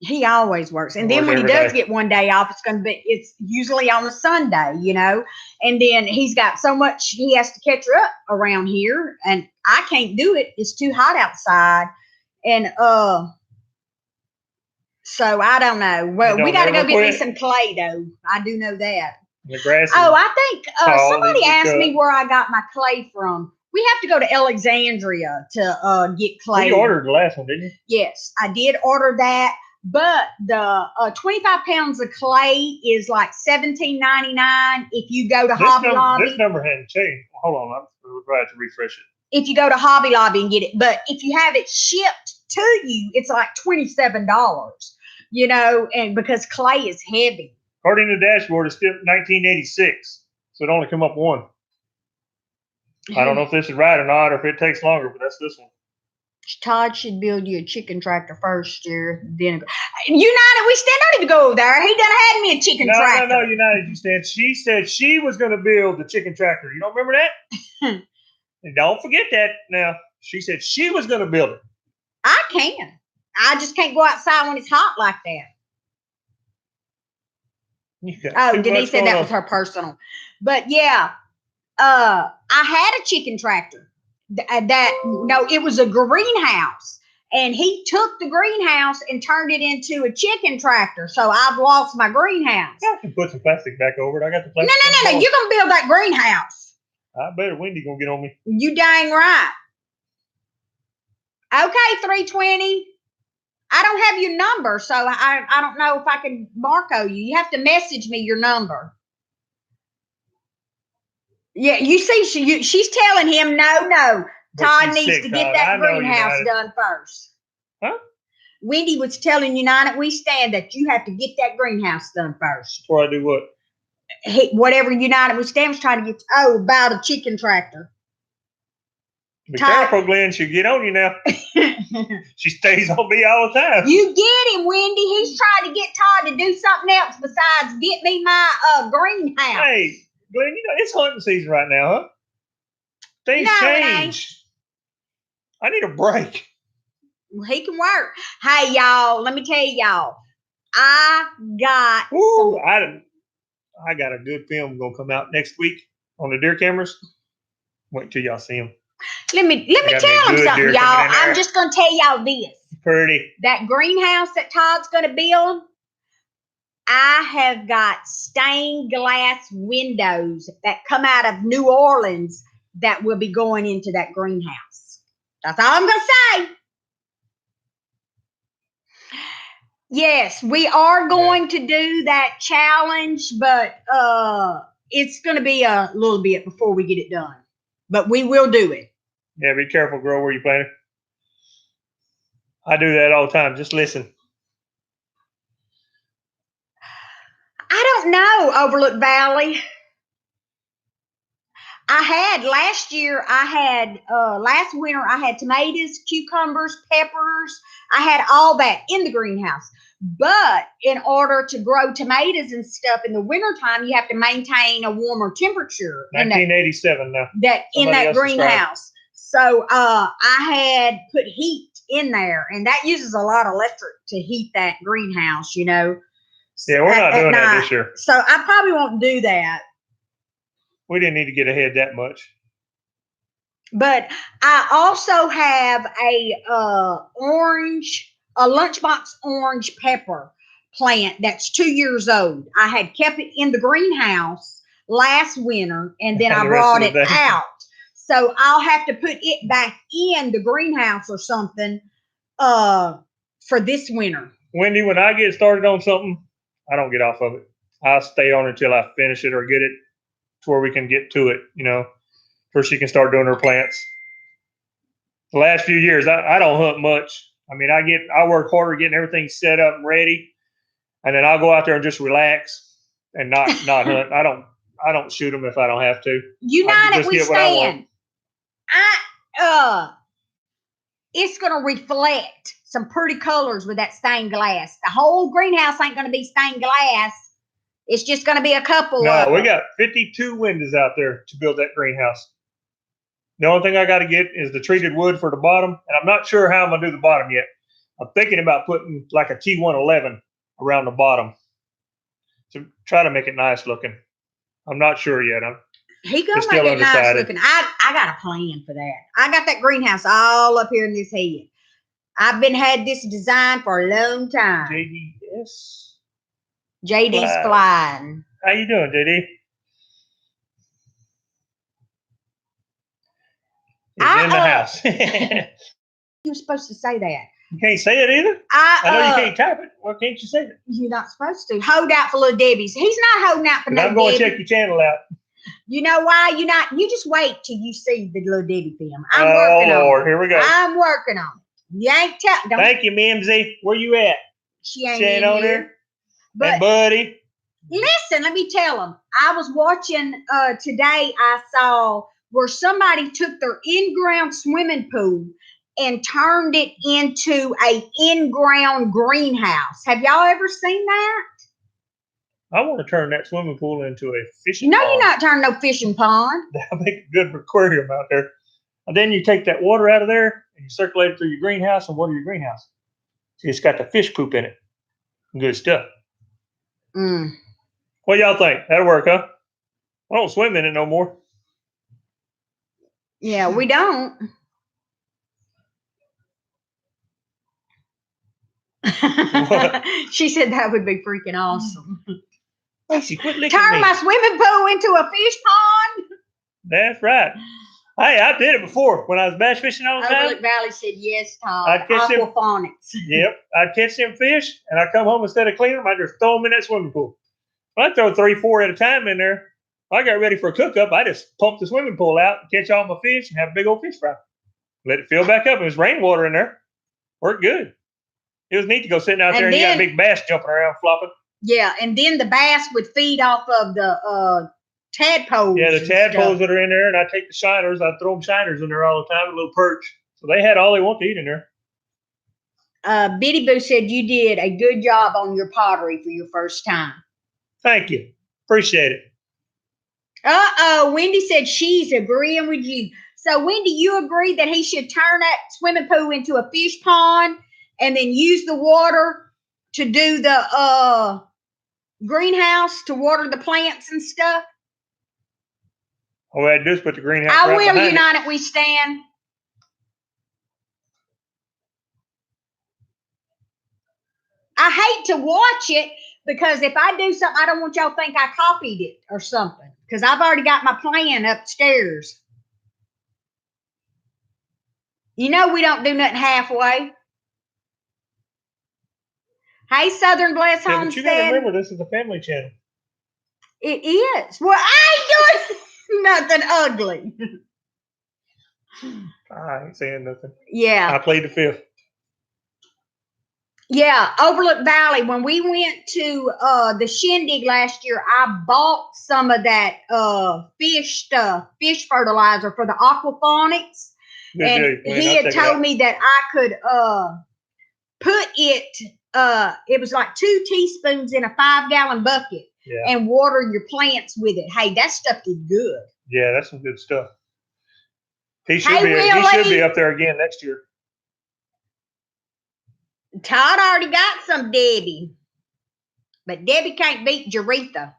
He always works, and then when he does get one day off, it's usually on a Sunday, And then he's got so much he has to catch up around here, and I can't do it. It's too hot outside, and so I don't know. Well, we got to go get me some clay, though. I do know that. The grass. I think somebody asked me where I got my clay from. We have to go to Alexandria to get clay. You ordered the last one, didn't you? Yes, I did order that. But the 25 pounds of clay is like $17.99 if you go to Hobby Lobby. This number hadn't changed. Hold on, I'm going to have to refresh it. If you go to Hobby Lobby and get it. But if you have it shipped to you, it's like $27, and because clay is heavy. According to the dashboard, it's still 1986, so it only come up one. I don't know if this is right or not, or if it takes longer, but that's this one. Todd should build you a chicken tractor first, dear. Then United We Stand, don't even go there. He done had me a chicken tractor. No, United We Stand. She said she was going to build the chicken tractor. You don't remember that? And don't forget that now. She said she was going to build it. I can. I just can't go outside when it's hot like that. Oh, Denise said that was her personal. But yeah, I had a chicken tractor. It was a greenhouse, and he took the greenhouse and turned it into a chicken tractor. So I've lost my greenhouse. I can put some plastic back over it. I got the plastic. No. You're gonna build that greenhouse. I bet Wendy gonna get on me. You dang right. Okay, 320. I don't have your number, so I don't know if I can Marco you. You have to message me your number. Yeah, you see, she's telling him no. Todd needs to get that greenhouse done first. Huh? Wendy was telling United We Stand that you have to get that greenhouse done first. Before I do what? Whatever United We Stand was trying to get. About a chicken tractor. Be careful, Glenn. She'll get on you now. She stays on me all the time. You get him, Wendy. He's trying to get Todd to do something else besides get me my greenhouse. Hey, Glenn, it's hunting season right now, huh? Things change. I need a break. Well, he can work. Hey, y'all, let me tell y'all. I got I got a good film gonna come out next week on the deer cameras. Wait till y'all see them. Let me tell him something, y'all. I'm just gonna tell y'all this. Pretty. That greenhouse that Todd's gonna build, I have got stained glass windows that come out of New Orleans that will be going into that greenhouse. That's all I'm gonna say. Yes, we are going to do that challenge, but it's going to be a little bit before we get it done. But we will do it. Yeah, be careful, girl, where you planting. I do that all the time. Just listen. I don't know, Overlook Valley. I had last year, last winter, I had tomatoes, cucumbers, peppers. I had all that in the greenhouse. But in order to grow tomatoes and stuff in the wintertime, you have to maintain a warmer temperature in 1987 now. that Else greenhouse. So I had put heat in there, and that uses a lot of electric to heat that greenhouse, Yeah, we're not doing that this year. So I probably won't do that. We didn't need to get ahead that much. But I also have a lunchbox orange pepper plant that's 2 years old. I had kept it in the greenhouse last winter, and then I brought it out. So I'll have to put it back in the greenhouse or something for this winter. Wendy, when I get started on something, I don't get off of it. I'll stay on until I finish it or get it to where we can get to it, where she can start doing her plants. The last few years, I don't hunt much. I mean, I work harder getting everything set up and ready, and then I'll go out there and just relax and not hunt. I don't shoot them if I don't have to. United we stand. It's gonna reflect some pretty colors with that stained glass. The whole greenhouse ain't gonna be stained glass. It's just gonna be a couple. No, we got 52 windows out there to build that greenhouse. The only thing I got to get is the treated wood for the bottom, and I'm not sure how I'm gonna do the bottom yet. I'm thinking about putting like a T111 around the bottom to try to make it nice looking. I'm not sure yet. He gonna make it nice looking. I got a plan for that. I got that greenhouse all up here in this head. I've had this design for a long time. JD's flying. How you doing, JD? He's in the house. You're supposed to say that. You can't say it either? I know you can't type it. Why can't you say it? You're not supposed to. Hold out for little Debbie's. He's not holding out for no Debbie. I'm going to check your channel out. You know why you're not? You just wait till you see the little Debbie film. I'm working on it. Oh, Lord, here we go. I'm working on it. You ain't telling. Thank you, Mimsy. Where you at? She ain't on here. But, and Buddy. Listen, let me tell them. I was watching today. I saw where somebody took their in-ground swimming pool and turned it into a in-ground greenhouse. Have y'all ever seen that? I want to turn that swimming pool into a fishing pond. No, you're not turning no fishing pond. That'll make a good aquarium out there. And then you take that water out of there and you circulate it through your greenhouse and water your greenhouse. See, it's got the fish poop in it. Good stuff. What y'all think? That'll work, huh? I don't swim in it no more. Yeah, we don't. She said that would be freaking awesome. Oh, she quit licking Turn me. my swimming pool into a fish pond. That's right. Hey, I did it before when I was bass fishing all the time. Overlook Valley said yes, Todd. Aquaphonics. Yep, I'd catch them fish, and I'd come home instead of cleaning them, I'd just throw them in that swimming pool. I'd throw 3, 4 at a time in there. When I got ready for a cook up, I just pump the swimming pool out, catch all my fish, and have a big old fish fry. Let it fill back up. It was rainwater in there. Worked good. It was neat to go sitting out there and you got a big bass jumping around flopping. Yeah, and then the bass would feed off of the tadpoles. Yeah, the tadpoles that are in there, and I take the shiners. I throw them shiners in there all the time, a little perch. So they had all they want to eat in there. Biddy Boo said you did a good job on your pottery for your first time. Thank you. Appreciate it. Wendy said she's agreeing with you. So, Wendy, you agree that he should turn that swimming pool into a fish pond and then use the water to do the greenhouse to water the plants and stuff? All we had to do is put the greenhouse I right will, United we stand. I hate to watch it because if I do something, I don't want y'all to think I copied it or something because I've already got my plan upstairs. You know we don't do nothing halfway. Hey, Southern Bless Homestead. But you got to remember, this is a family channel. It is. Well, I ain't doing nothing ugly. I ain't saying nothing. Yeah. I played the fifth. Yeah, Overlook Valley. When we went to the shindig last year, I bought some of that fish stuff, fish fertilizer for the aquaponics. Good And deal, man. he I'll had check it told out. me that I could put it was like 2 teaspoons in a 5-gallon bucket Yeah. and water your plants with it. Hey, that stuff is good. Yeah, that's some good stuff. He should Hey, be. He should be Willie. up there again next year. Todd already got some Debbie. But Debbie can't beat Jaretha.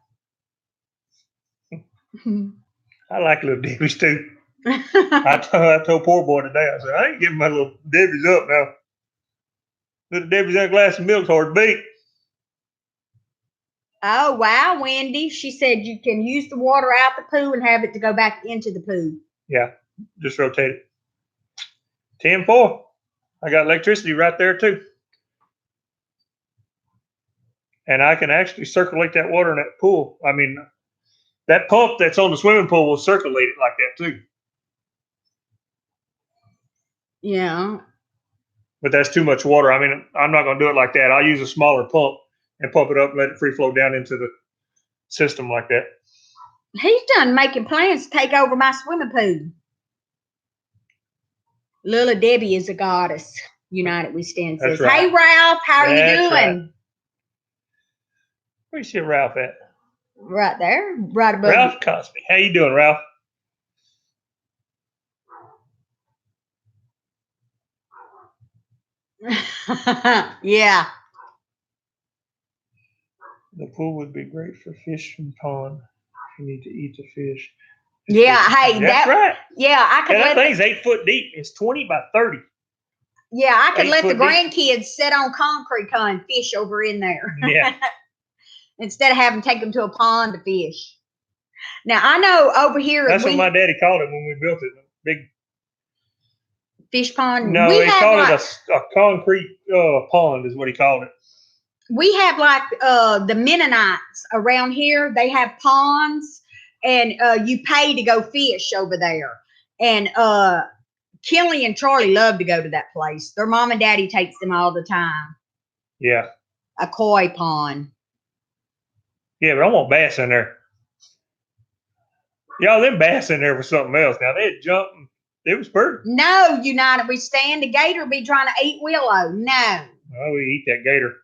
I like little Debbie's too. I told poor boy today. I said I ain't giving my little Debbie's up now. Little Debbie's in a glass of milk's hard to beat. Oh, wow, Wendy. She said you can use the water out the poo and have it to go back into the poo. Yeah, just rotate it. 10-4. I got electricity right there too. And I can actually circulate that water in that pool. I mean, that pump that's on the swimming pool will circulate it like that too. Yeah. But that's too much water. I mean, I'm not going to do it like that. I'll use a smaller pump and pump it up and let it free flow down into the system like that. He's done making plans to take over my swimming pool. Lila Debbie is a goddess. United we stand says, That's right. Hey, Ralph, how are you That's doing? right. Where you see Ralph at? Right there, right above Ralph Cosby. How you doing, Ralph? you. Yeah. The pool would be great for fish from pond. You need to eat the fish. Yeah, hey, That's right. Yeah, I could Yeah, that let thing's 8 foot deep. It's 20 by 30. Yeah, I could 8 let the foot deep. grandkids sit on concrete and fish over in there. Yeah. Instead of having to take them to a pond to fish. Now I know over here That's what my daddy called it when we built it. Big fish pond. No, we he have called like, it a concrete pond is what he called it. We have like the Mennonites around here. They have ponds, and you pay to go fish over there. And Kelly and Charlie love to go to that place. Their mom and daddy takes them all the time. Yeah. A koi pond. Yeah, but I want bass in there. Y'all, them bass in there for something else. Now, they'd jump. And it was pretty. No, United we stand. The gator be trying to eat Willow. No. Oh, we eat that gator.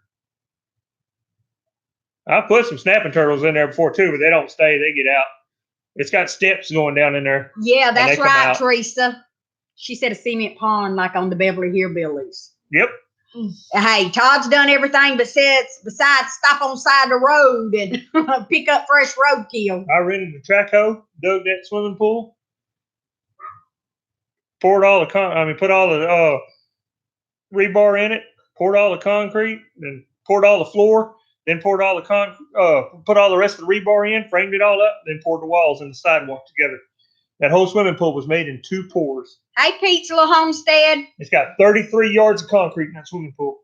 I put some snapping turtles in there before, too, but they don't stay. They get out. It's got steps going down in there. Yeah, that's right, out. Teresa. She said a cement pond like on the Beverly Hillbillies. Yep. Hey, Todd's done everything besides stop on the side of the road and pick up fresh roadkill. I rented the track hoe, dug that swimming pool, poured all the put all the rebar in it, poured all the concrete, then poured all the floor, then poured all the put all the rest of the rebar in, framed it all up, then poured the walls and the sidewalk together. That whole swimming pool was made in 2 pours. Hey, Pizza Little Homestead. It's got 33 yards of concrete in that swimming pool.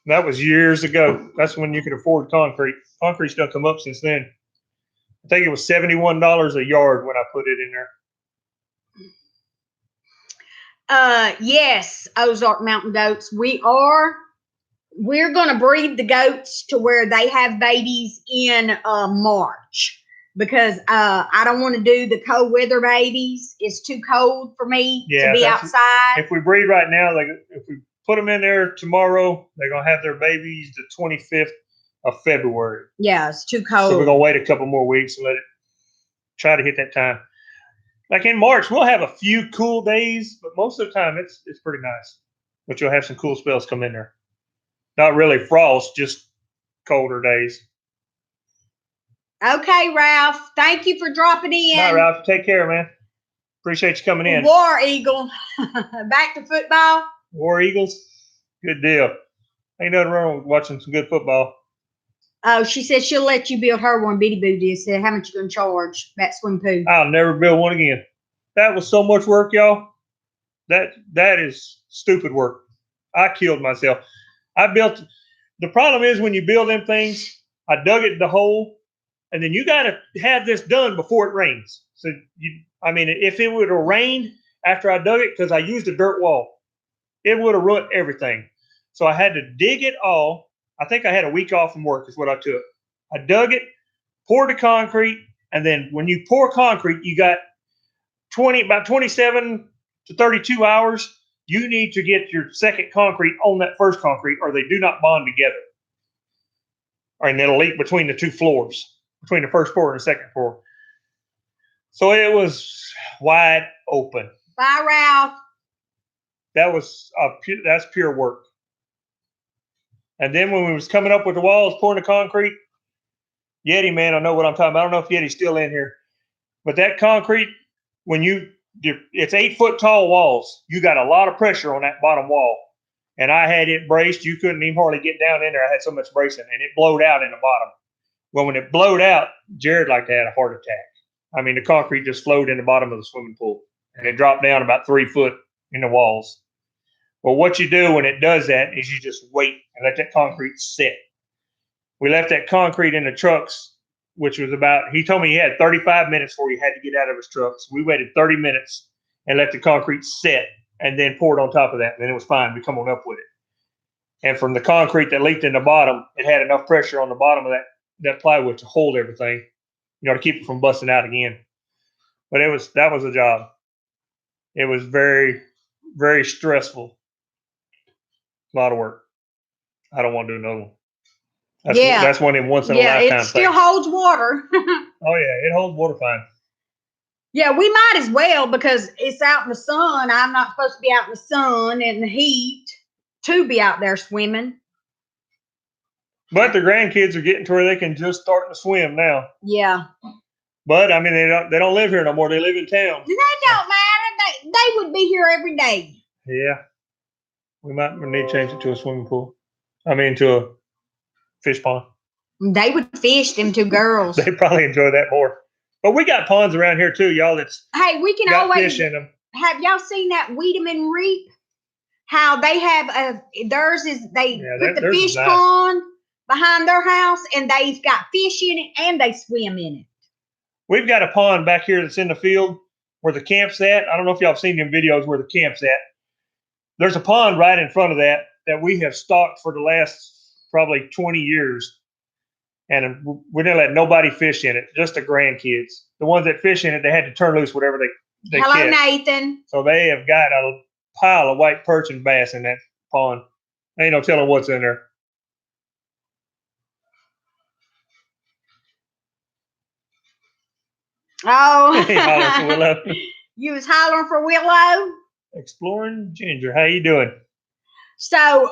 That was years ago. That's when you could afford concrete. Concrete's done come up since then. I think it was $71 a yard when I put it in there. Yes, Ozark Mountain Goats. We're going to breed the goats to where they have babies in March. Because I don't want to do the cold weather babies. It's too cold for me to be outside. If we breed right now, if we put them in there tomorrow, they're going to have their babies the 25th of February. Yeah, it's too cold. So we're going to wait a couple more weeks and let it try to hit that time. Like in March, we'll have a few cool days, but most of the time it's pretty nice. But you'll have some cool spells come in there. Not really frost, just colder days. Okay, Ralph. Thank you for dropping in. All right, Ralph. Take care, man. Appreciate you coming in. War Eagle. Back to football. War Eagles. Good deal. Ain't nothing wrong with watching some good football. Oh, she said she'll let you build her one. Bitty Boo did. Said, how much you going to charge that swim pool? I'll never build one again. That was so much work, y'all. That is stupid work. I killed myself. The problem is when you build them things, I dug it in the hole. And then you got to have this done before it rains. So, if it would have rained after I dug it, because I used a dirt wall, it would have ruined everything. So I had to dig it all. I think I had a week off from work is what I took. I dug it, poured the concrete, and then when you pour concrete, you got about 27 to 32 hours. You need to get your second concrete on that first concrete, or they do not bond together. And it'll leak between the two floors, between the first floor and the second floor. So it was wide open. Bye, Ralph. That's pure work. And then when we was coming up with the walls, pouring the concrete, Yeti, man, I know what I'm talking about. I don't know if Yeti's still in here, but that concrete, it's 8-foot tall walls. You got a lot of pressure on that bottom wall. And I had it braced. You couldn't even hardly get down in there. I had so much bracing, and it blowed out in the bottom. Well, when it blowed out, Jared like to have a heart attack. I mean, the concrete just flowed in the bottom of the swimming pool, and it dropped down about 3 foot in the walls. Well, what you do when it does that is you just wait and let that concrete sit. We left that concrete in the trucks, which was he told me he had 35 minutes before he had to get out of his trucks. We waited 30 minutes and let the concrete sit and then poured on top of that. And then it was fine. We come on up with it. And from the concrete that leaked in the bottom, it had enough pressure on the bottom of that plywood to hold everything, to keep it from busting out again. But that was a job. It was very, very stressful. A lot of work. I don't want to do another one. That's one of them once in a lifetime it still things. holds water. Oh yeah, it holds water fine. Yeah, we might as well because it's out in the sun. I'm not supposed to be out in the sun and the heat to be out there swimming. But the grandkids are getting to where they can just start to swim now. Yeah. But I mean, they don't live here no more. They live in town. That don't matter. They would be here every day. Yeah. We might need to change it to a swimming pool. I mean, to a fish pond. They would fish, them two girls. They probably enjoy that more. But we got ponds around here too, y'all. Hey, we can got always fish in them. Have y'all seen that Wiedemann Reap? How they have theirs is put the fish pond behind their house, and they've got fish in it, and they swim in it. We've got a pond back here that's in the field where the camp's at. I don't know if y'all have seen them videos where the camp's at. There's a pond right in front of that we have stocked for the last probably 20 years. And we didn't let nobody fish in it, just the grandkids. The ones that fish in it, they had to turn loose whatever they Hello, catch. Nathan. So they have got a pile of white perch and bass in that pond. Ain't no telling what's in there. Oh, you was hollering for Willow? Exploring Ginger. How you doing? So,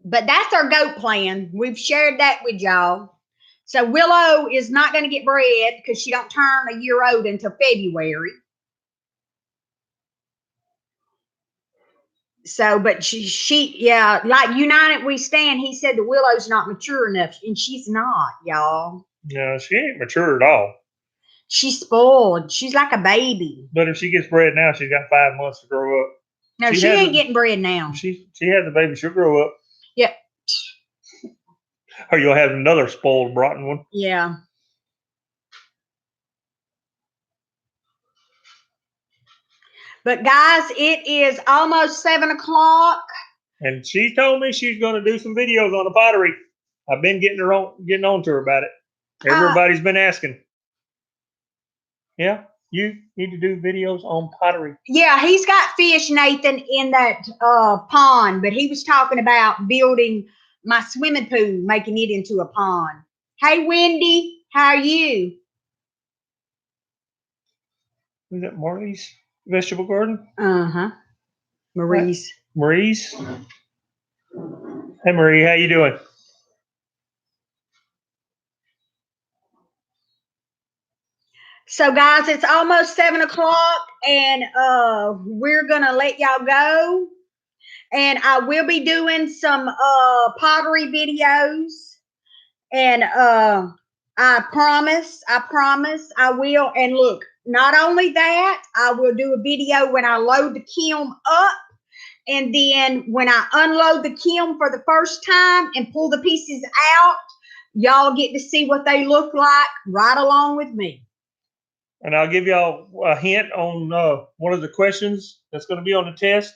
but that's our goat plan. We've shared that with y'all. So Willow is not going to get bred because she don't turn a year old until February. So, but she, yeah, like United We Stand, he said that Willow's not mature enough, and she's not, y'all. No, she ain't mature at all. She's spoiled. She's like a baby. But if she gets bred now, she's got 5 months to grow up. No, she ain't getting bred now. She has a baby. She'll grow up. Yeah. Or you'll have another spoiled, rotten one. Yeah. But guys, it is almost 7 o'clock. And she told me she's going to do some videos on the pottery. I've been getting on to her about it. Everybody's been asking. Yeah, you need to do videos on pottery. Yeah, he's got fish, Nathan, in that pond, but he was talking about building my swimming pool, making it into a pond. Hey, Wendy, how are you? Is that Marley's vegetable garden? Uh-huh. Marie's. Marie's? Hey, Marie, how you doing? So, guys, it's almost 7 o'clock, and we're going to let y'all go. And I will be doing some pottery videos. And I promise I will. And look, not only that, I will do a video when I load the kiln up. And then when I unload the kiln for the first time and pull the pieces out, y'all get to see what they look like right along with me. And I'll give y'all a hint on one of the questions that's going to be on the test.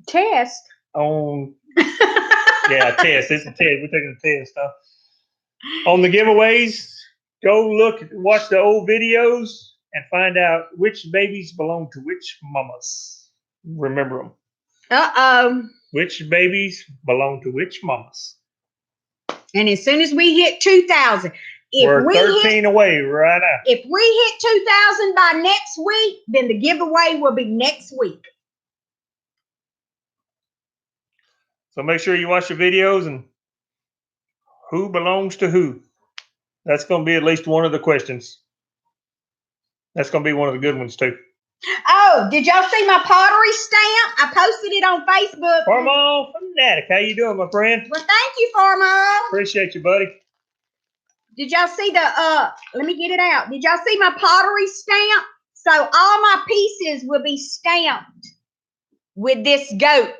Test. on. Yeah, test. It's a test. We're taking a test. Huh? On the giveaways, go watch the old videos, and find out which babies belong to which mamas. Remember them. Uh-oh. Which babies belong to which mamas. And as soon as we hit 2,000, we're 13 away right now. If we hit 2,000 by next week, then the giveaway will be next week. So make sure you watch the videos and who belongs to who. That's going to be at least one of the questions. That's going to be one of the good ones too. Oh, did y'all see my pottery stamp? I posted it on Facebook. Farmall Fanatic, how you doing, my friend? Well, thank you, Farmall. Appreciate you, buddy. Did y'all see let me get it out. Did y'all see my pottery stamp? So all my pieces will be stamped with this goat.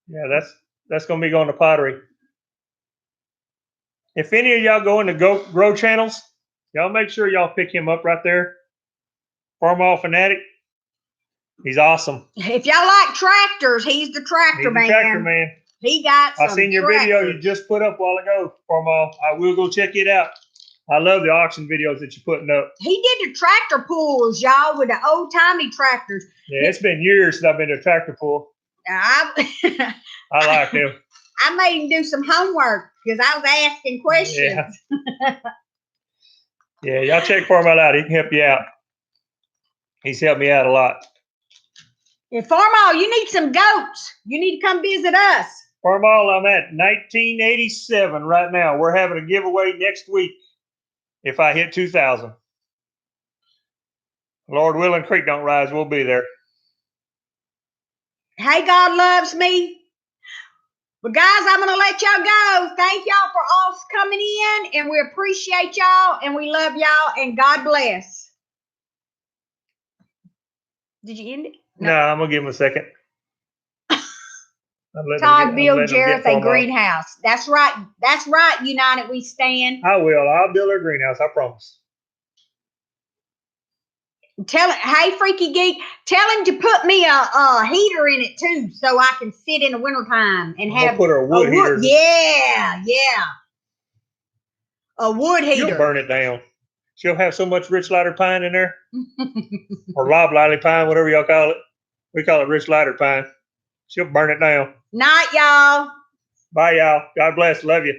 Yeah, that's going to be going to pottery. If any of y'all go into grow channels, y'all make sure y'all pick him up right there. Farmall Fanatic. He's awesome. If y'all like tractors, he's the tractor man. Tractor man. He got some I seen your video you just put up a while ago, Farmall. I will go check it out. I love the auction videos that you're putting up. He did the tractor pulls, y'all, with the old-timey tractors. Yeah, it's been years since I've been to a tractor pull. I like him. I made him do some homework because I was asking questions. Yeah. Yeah, y'all check Farmall out. He can help you out. He's helped me out a lot. And Farmall, you need some goats. You need to come visit us. Farmall, I'm at 1987 right now. We're having a giveaway next week if I hit 2,000. Lord willing, creek don't rise. We'll be there. Hey, God loves me. But guys, I'm going to let y'all go. Thank y'all for all coming in, and we appreciate y'all, and we love y'all, and God bless. Did you end it? No, I'm going to give him a second. Todd, build Jareth a greenhouse. That's right. That's right, United We Stand. I will. I'll build her a greenhouse. I promise. Hey, Freaky Geek, tell him to put me a heater in it too, so I can sit in the wintertime and have put her a wood heater. Yeah. A wood heater. You'll burn it down. She'll have so much rich lighter pine in there. Or loblolly pine, whatever y'all call it. We call it rich lighter pine. She'll burn it down. Night, y'all. Bye, y'all. God bless. Love you.